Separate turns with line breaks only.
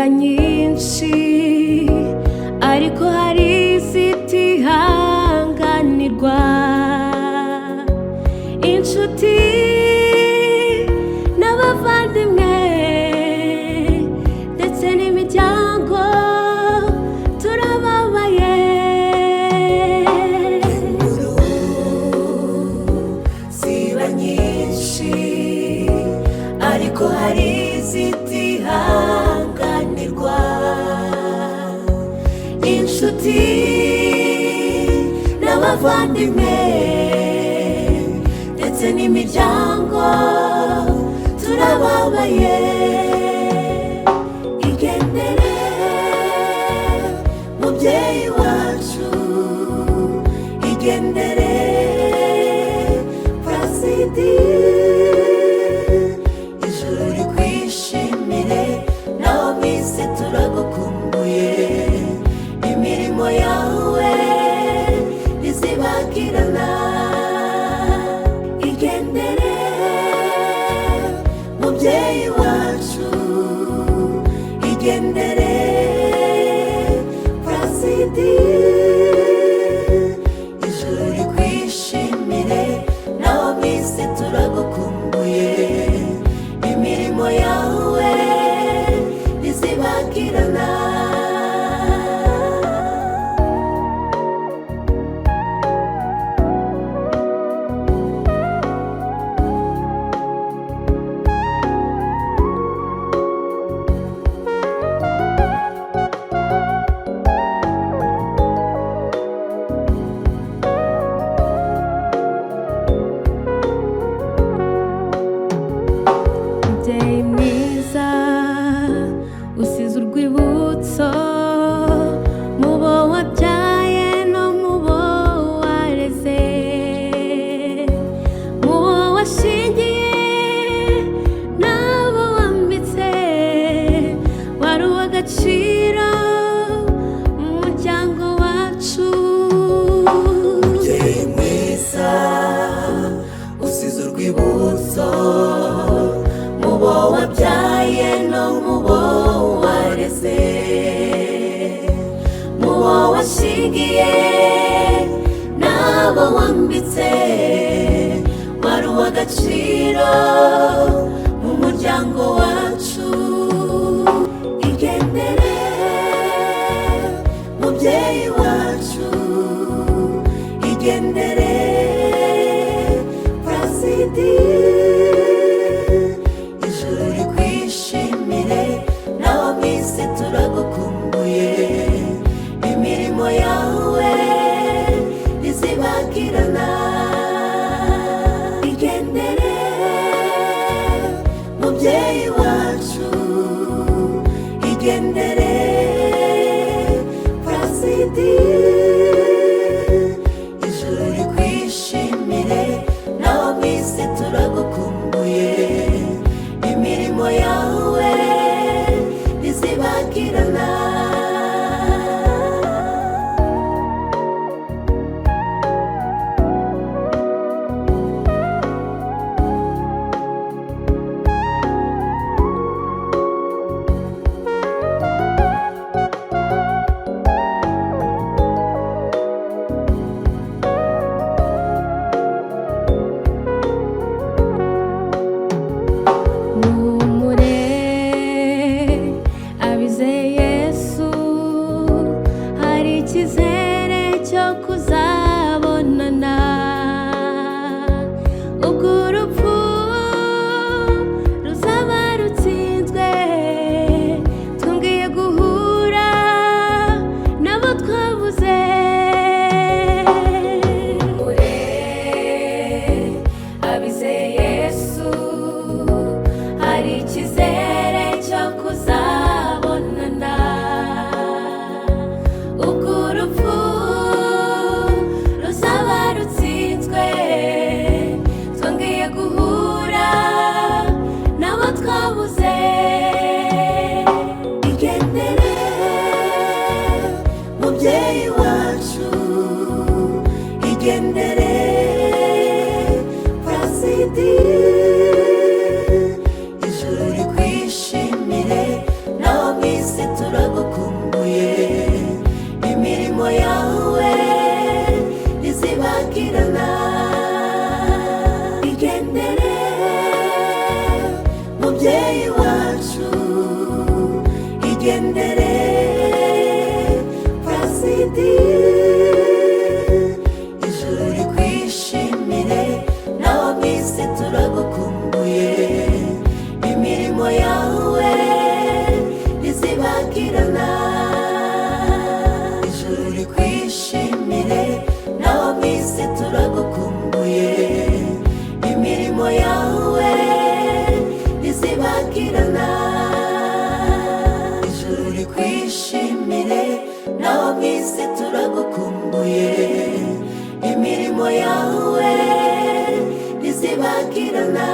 ziba nyinshi ariko hari izitihanganirwa. Inshuti n'abavandimwe ndetse n'imiryango turababaye.
Inkuru ziba nyinshi ariko hari izitihanganirwa. Inshuti n'abavandimwe ndetse n'imiryango turababaye. Igendere mubyeyi wacu, igendere Placide, ijuru rikwishimire naho mwisi turagukumbuye. Imirimo yawe ntizibagirana. Igendere mubyeyi wacu, igendere Placide, ijuru rikwishimire naho mwisi turagukumbuye. Imirimo yawe ntizibagirana.
Mubyeyi mwiza usize urwibutso mu bo wabyaye no mu bo wareze, mu bo washingiye n'abo wambitse. Wari uw'agaciro mu muryango wacu.
Mubyeyi mwiza usize urwibutso mu bo wabyaye no mu bo wareze, mu bo washingiye n'abo wambitse. Wari uw'agaciro mu muryango wacu. Igendere mubyeyi wacu, igendere Placide, ijuru rikwishimire naho mwisi turagukumbuye. Imirimo yawe ntizibagirana. Igendere mubyeyi wacu, igendere Placide, ijuru rikwishimire naho mwisi turagukumbuye. Imirimo yawe ntizibagirana.
Muhumure abizeye Yesu
wigendere Placidi, ijuru rikwishimire naho mu isi turagukumbuye, imirimo yawe ntizibagirana. Ijuru rikwishimire naho mu isi turagukumbuye, imirimo yawe ntizibagirana. Ijuru rikwishimire naho mu isi turagukumbuye, imirimo yawe ntizibagirana.